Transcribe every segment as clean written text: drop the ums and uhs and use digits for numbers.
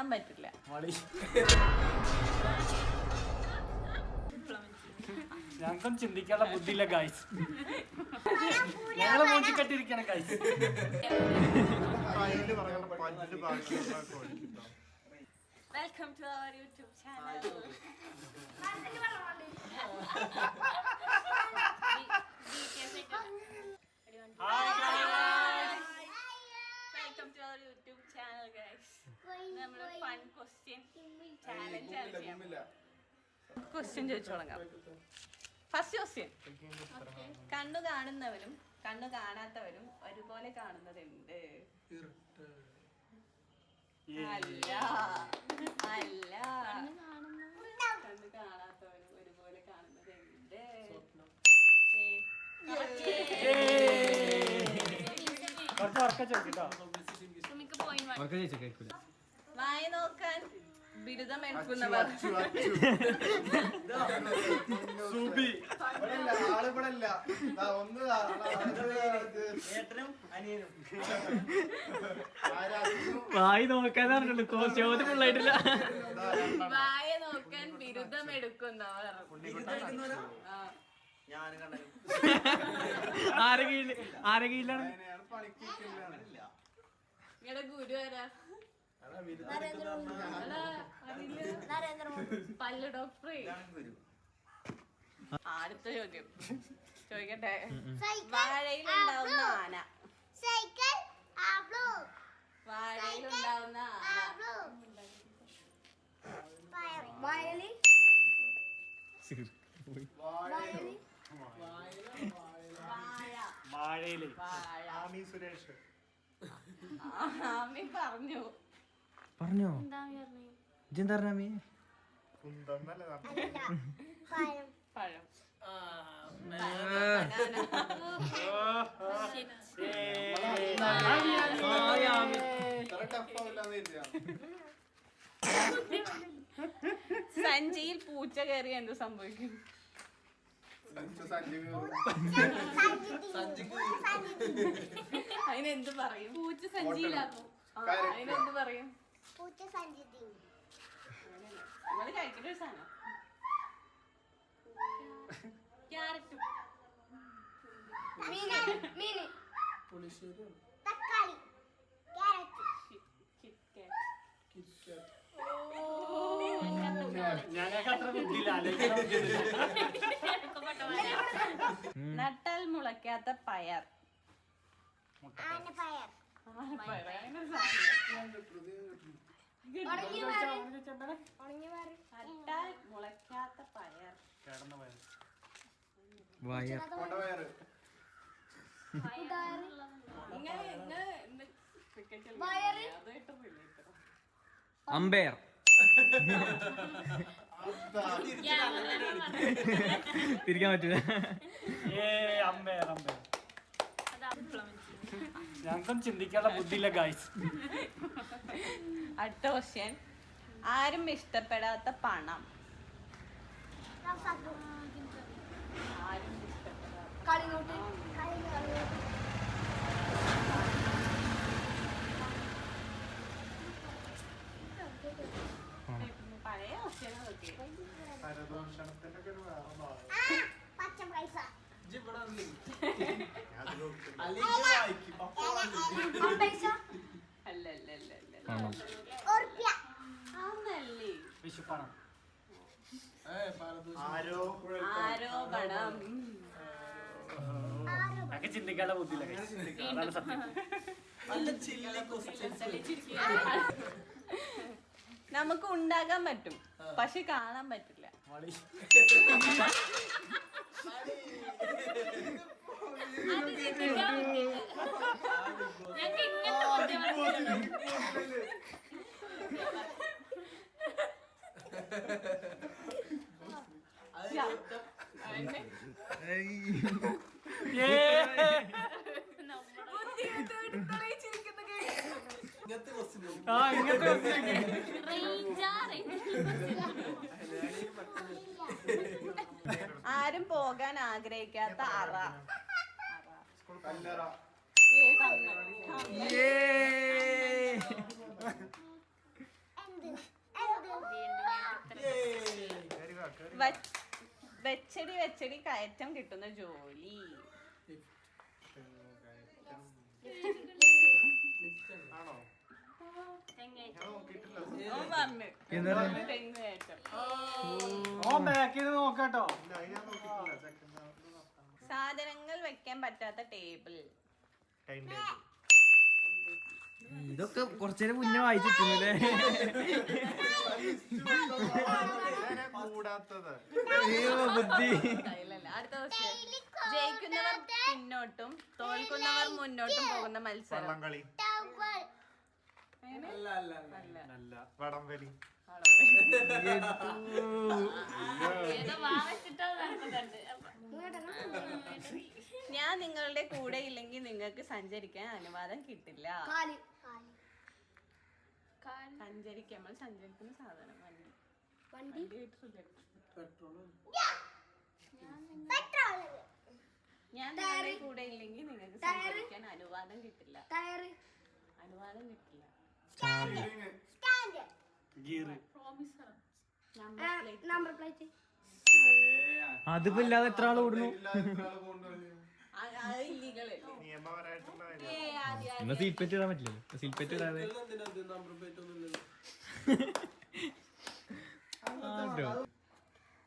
കാണാൻ പറ്റില്ല. ഞങ്ങൾക്കും ചിന്തിക്കാനുള്ള ബുദ്ധിയില്ല ഗൈസ്. ഞങ്ങളെ മൂച്ചിക്കെട്ടിരിക്കണം guys. Welcome to our YouTube channel. Welcome to our YouTube channel guys. നമ്മൾ ഫൺ ക്വസ്റ്റ്യൻ ചാലഞ്ച് ആണ്. ക്വസ്റ്റ്യൻ ചോദിച്ചു തുടങ്ങാം. First question. കണ്ണു കാണുന്നവരും കണ്ണു കാണാത്തവരും ഒരുപോലെ കാണുന്നതുണ്ട്. അല്ല അല്ല, കണ്ണു കാണാത്തവരും ഒരുപോലെ കാണുന്നതുണ്ട്. വായ നോക്കാൻ ബിരുദം എടുക്കുന്നവർ. വായി നോക്കാന്ന് ചോദ്യം ഫുള്ളായിട്ടില്ല. വായ നോക്കാൻ ബിരുദം എടുക്കുന്നവർ. ആരെ കീഴിലാണ്? നിങ്ങളുടെ ഗുരു ആരാ? പല്ല് ഡോക്ടർ. അടുത്ത ചോദ്യം ചോദിക്കട്ടെ. വാഴയിലുണ്ടാവുന്ന ആന. വാഴയിലുണ്ടാവുന്ന ആന. വാഴയില് ആമി പറഞ്ഞു. പറഞ്ഞോ ഇതെന്താ പറഞ്ഞ? പഴം. സഞ്ചിയിൽ പൂച്ച കയറി എന്ത് സംഭവിക്കും? അതിനെന്ത് പറയും? പൂച്ച സഞ്ചിയിലാക്കും. അതിനെന്ത് പറയും? നമ്മള് കഴിക്കുന്ന ഒരു സാധനം. ക്യാരറ്റ്. ഞങ്ങൾക്ക് അത്ര ബുദ്ധിയില്ല. നട്ടാൽ മുളയ്ക്കാത്ത പയർ. നട്ടാൽ മുളയ്ക്കാത്ത പയർ. അമ്പയർ. തിരിക്കാൻ പറ്റൂല. ഞങ്ങൾക്കും ചിന്തിക്കാനുള്ള ബുദ്ധിയില്ല ഗൈസ്. അടുത്ത ക്വസ്റ്റ്യൻ. ആരും ഇഷ്ടപ്പെടാത്ത പണം. ആരും ഇഷ്ടപ്പെടാത്ത പഴയ ക്വസ്റ്റ്യനൊക്കെ. വിഷുപ്പണം. ആരോപണം. ഞങ്ങൾക്ക് ചിന്തിക്കാനുള്ള ബുദ്ധിയില്ല ഗൈസ്. അതാണ് സത്യം. നമുക്ക് ഉണ്ടാക്കാൻ പറ്റും, പക്ഷെ കാണാൻ പറ്റില്ല. ആരും പോകാൻ ആഗ്രഹിക്കാത്ത അറ. വെച്ചടി വെച്ചടി കയറ്റം കിട്ടുന്ന ജോലി. നോക്കാട്ടോ. സാധനങ്ങൾ വെക്കാൻ പറ്റാത്ത ടേബിൾ. ഇതൊക്കെ കുറച്ചേരം മുന്നേ വായിച്ചിട്ടില്ലേ? ബുദ്ധി. അടുത്ത ക്വസ്റ്റ്യൻ. ജയിക്കുന്നവർ പിന്നോട്ടും തോൽക്കുന്നവർ മുന്നോട്ടും പോകുന്ന മത്സരം. വടംവലി. ഞാൻ നിങ്ങളുടെ കൂടെ ഇല്ലെങ്കിൽ നിങ്ങൾക്ക് സഞ്ചരിക്കാൻ അനുവാദം കിട്ടില്ല. സഞ്ചരിക്കാൻ നമ്മൾ സഞ്ചരിക്കുന്ന സാധനം വണ്ടി. ഞാൻ നിങ്ങളുടെ കൂടെ ഇല്ലെങ്കിൽ നിങ്ങൾക്ക് സഞ്ചരിക്കാൻ അനുവാദം കിട്ടില്ല. അതിപ്പോ ഇല്ലാതെ എത്ര ആള് ഓടുന്നു? എന്നാ സീറ്റ് പെറ്റ് ഇടാൻ പറ്റില്ലല്ലോ. സീറ്റ് പെറ്റ് ഇടാതെ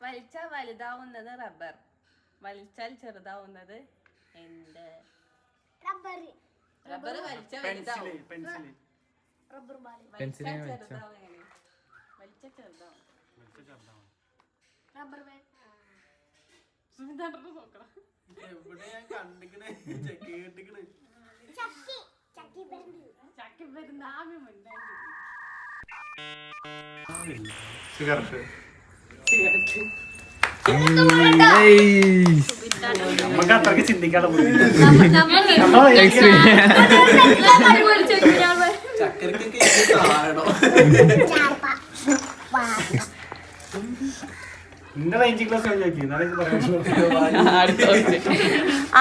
വലിച്ചാൽ വലുതാവുന്നത് റബ്ബർ, വലിച്ചാൽ ചെറുതാവുന്നത് എന്ത്? റബ്ബർ വലിച്ചാൽ വലുതാവും. പെൻസിലിനെ വലിച്ചോ? വലിച്ചാൽ ചെറുതാവും. നമുക്ക് അത്രക്ക് ചിന്തിക്കാനുള്ള ബുദ്ധി.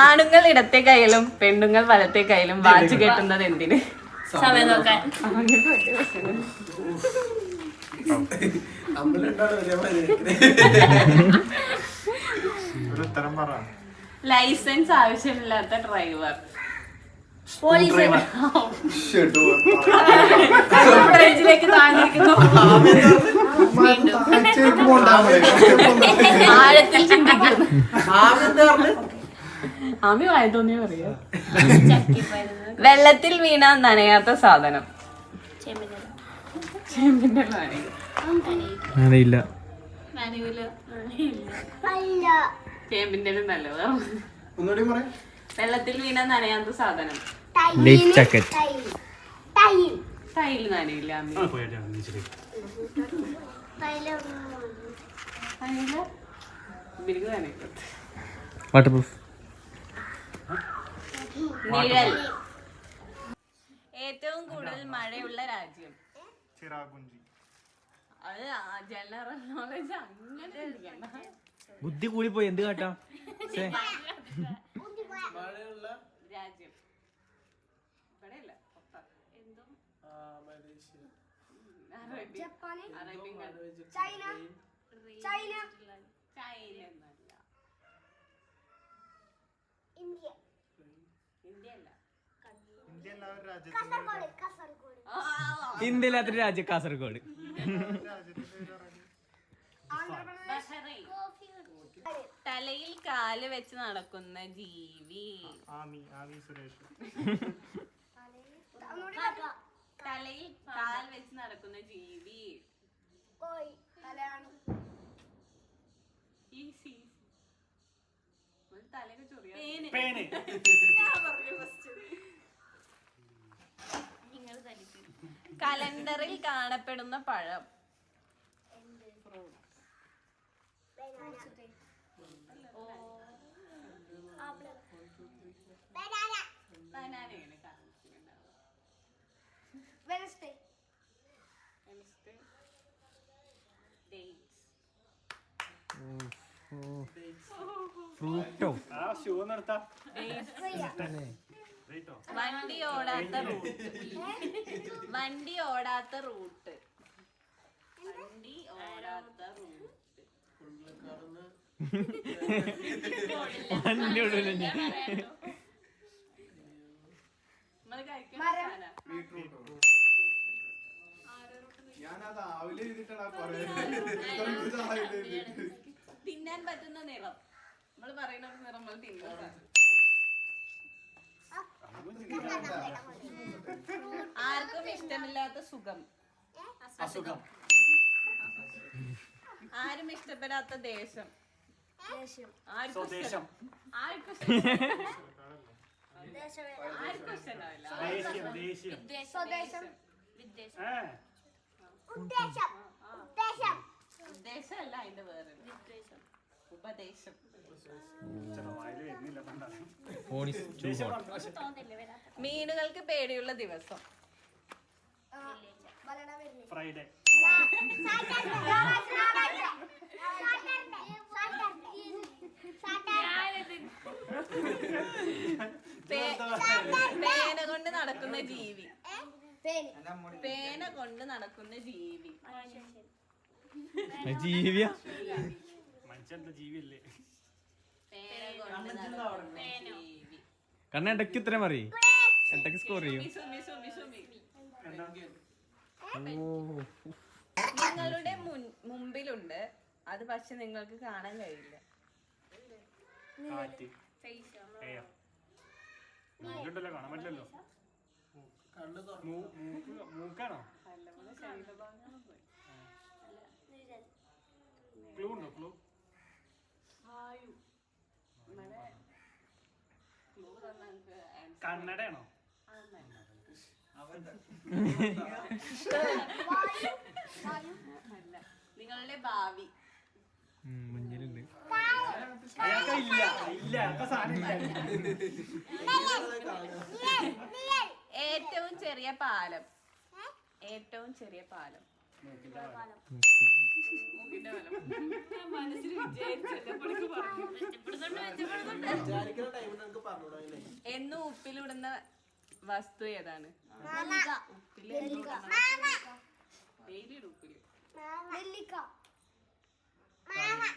ആണുങ്ങൾ ഇടത്തെ കൈയിലും പെണ്ണുങ്ങൾ വലത്തെ കൈയിലും വാച്ച് കെട്ടുന്നത് എന്തിന്? സമയം നോക്കാൻ. ലൈസൻസ് ആവശ്യമില്ലാത്ത ഡ്രൈവർ. ആഴത്തിൽ ചിന്തിക്കുന്നു. ആമി വായ തോന്നിയ പറയാ. വെള്ളത്തിൽ വീണ നനയാത്ത സാധനം. ചേമ്പിന്റെ അറിയില്ല. ചേമ്പിന്റെ നല്ലതാ. വെള്ളത്തിൽ വീണ നനയാത്ത സാധനം. Life jacket. ടൈൽ നനയില്ല. Water proof. നിഴൽ. ഏറ്റവും കൂടുതൽ മഴയുള്ള രാജ്യം. അത് ജനറൽ നോളജ് അങ്ങനെ ഇരിക്കണ്ട. ബുദ്ധി കൂടി പോയി എന്ത് കാട്ടാം? രാജ്യം ഇവിടെയല്ല. ഇന്ത്യയിലാത്തൊരു രാജ്യം കാസർഗോഡ്. തലയിൽ കാല് വെച്ച് നടക്കുന്ന ജീവി. തലയിൽ കാൽ വെച്ച് നടക്കുന്ന ജീവി. തലയൊക്കെ ചൊറിയാ. കലണ്ടറിൽ കാണപ്പെടുന്ന പഴം. ഫ്രൂട്ടോ. വണ്ടി ഓടാത്ത റൂട്ട്. വണ്ടി ഓടാത്ത റൂട്ട്. വണ്ടി ഓടാത്ത റൂട്ട്. തിന്നാൻ പറ്റുന്ന നിറം. നമ്മള് പറയുന്ന നിറം നമ്മൾ തിന്നുന്ന. ആർക്കും ഇഷ്ടമില്ലാത്ത സുഖം. അസുഖം. ആരും ഇഷ്ടപ്പെടാത്ത ദേശം. സ്വദേശം. ആർക്കും ഇഷ്ടമില്ല. ദേശം. ഉദ്ദേശമല്ല അതിന്റെ വേറെ ഉപദേശം. മീനുകൾക്ക് പേടിയുള്ള ദിവസം. ഫ്രൈഡേ. പേന കൊണ്ട് നടക്കുന്ന ജീവി. പേന കൊണ്ട് നടക്കുന്ന ജീവി. ജീവിയാ മനുഷ്യന്റെ ജീവിയല്ലേ? പേന കൊണ്ട് നടക്കുന്ന ജീവി. കാരണം ഇടയ്ക്ക് ഉത്തരം പറയും, ഇടയ്ക്ക് സ്കോർ ചെയ്യും. നിങ്ങളുടെ മുമ്പിലുണ്ട്, അത് പക്ഷെ നിങ്ങൾക്ക് കാണാൻ കഴിയില്ല. കാറ്റ്. ഉണ്ടല്ലോ, കാണാൻ പറ്റില്ലല്ലോ. മൂക്കാണോ? ക്ലൂ ഉണ്ടോ? ക്ലൂ കണ്ണടയാണോ? നിങ്ങളുടെ ഭാവി. മുന്നിലുണ്ട്. ഏറ്റവും ചെറിയ പാലം. ഏറ്റവും ചെറിയ പാലം. എന്നും ഉപ്പിലിടുന്ന വസ്തു ഏതാണ്?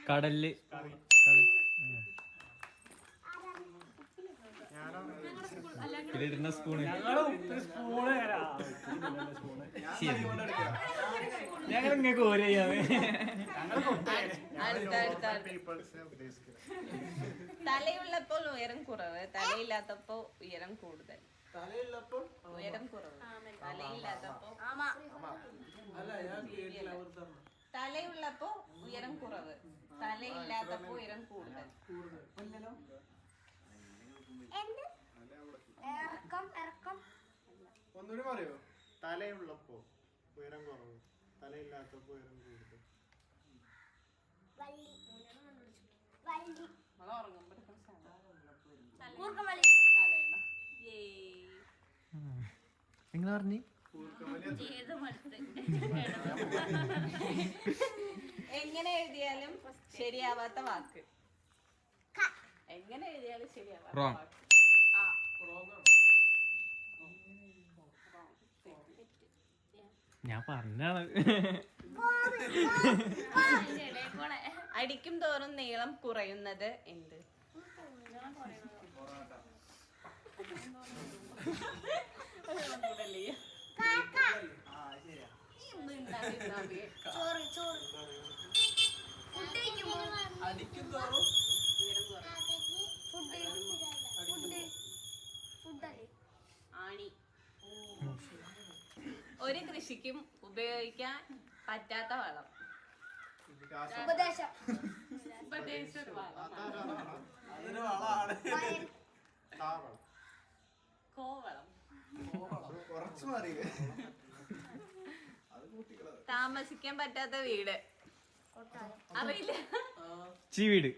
കടല്. ഇതിലിടുന്ന സ്പൂണ്. ഞങ്ങൾ ഇങ്ങനെ ഓരോ തലയുള്ളപ്പോൾ ഉയരം കുറവ്, തലയില്ലാത്തപ്പോ ഉയരം കൂടുതൽ. ഉയരം കുറവ്, തലയില്ലാത്തപ്പോ. തലയുള്ളപ്പോ ഉയരം കുറവ്, തലയില്ലാത്തപ്പോ ഉയരം കൂടുതൽ. ഒന്നുകൂടി പറയോ? തലയുള്ളപ്പോ ഉയരം കുറവ്, തലയില്ലാത്തപ്പോ ഉയരം കൂടുതൽ. നിങ്ങൾ പറഞ്ഞു എങ്ങനെ എഴുതിയാലും ശരിയാവാത്ത വാക്ക്. എങ്ങനെ എഴുതിയാലും ശരിയാവാത്ത Wrong. വാക്ക്. ഞാൻ പറഞ്ഞാണ്. അടിക്കും തോറും നീളം കുറയുന്നത് എന്ത്? ആണി. ഒരു കൃഷിക്കും ഉപയോഗിക്കാൻ പറ്റാത്ത വളം. കോവളം. താമസിക്കാൻ പറ്റാത്ത വീട്. അറിയില്ല. ചീവീട്.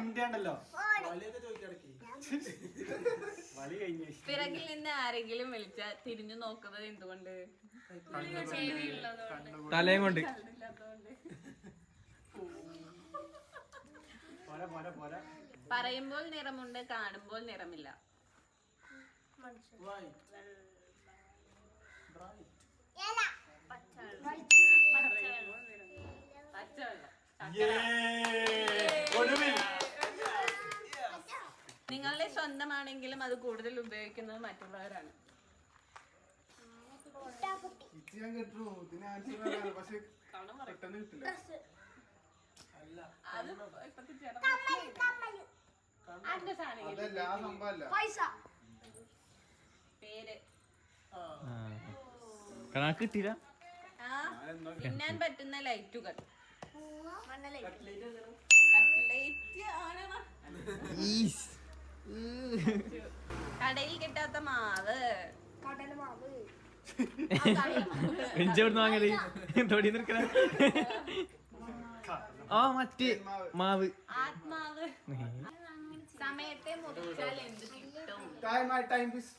മുണ്ടല്ലോ പിറകിൽ നിന്ന് ആരെങ്കിലും വിളിച്ചാൽ തിരിഞ്ഞു നോക്കുന്നത് എന്തുകൊണ്ട്? തലയും കൊണ്ട്. പറയുമ്പോൾ നിറമുണ്ട്, കാണുമ്പോൾ നിറമില്ല. പച്ചവെള്ളം. ഒടുവിൽ നിങ്ങളുടെ സ്വന്തമാണെങ്കിലും അത് കൂടുതൽ ഉപയോഗിക്കുന്നത് മറ്റുള്ളവരാണ്. ഞാൻ കേട്ടു ഇതിന് ആൻസർ പക്ഷെ പെട്ടെന്ന് കിട്ടില്ല. അത് ഇപ്പത്തെ അതിന്റെ സാധനം അതല്ല ആ സംഭവല്ല. പേര് കണക്ക് കിട്ടിയില്ല. ആ തിന്നാൻ പറ്റുന്ന ലൈറ്റുകൾ. കട്ട്ലേറ്റ് ആണോ? കടയിൽ കിട്ടാത്ത മാവ്. എവിടുന്ന് വാങ്ങല് തൊടി നിൽക്കണ ആ മറ്റേ മാവ്. ആത്മാവ്. സമയത്തെ മുറിച്ചാൽ എന്ത് കിട്ടും? Time piece.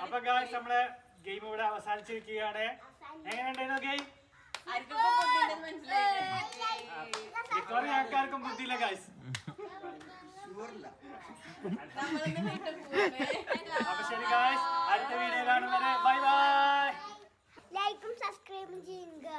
അപ്പൊ ഗായ്സ് നമ്മളെ ഗെയിം ഇവിടെ അവസാനിച്ചിരിക്കുകയാണ്. എങ്ങനെയുണ്ടായിരുന്നു ഗെയിം? മിക്കവാറും ആൾക്കാർക്കും ബുദ്ധിയില്ല ഗായ്സ്. അപ്പൊ ശരി ഗായ്സ്, അടുത്ത വീഡിയോ കാണുന്നവരെ ബൈ ബൈ. ലൈക്കും സബ്സ്ക്രൈബും ചെയ്യുക.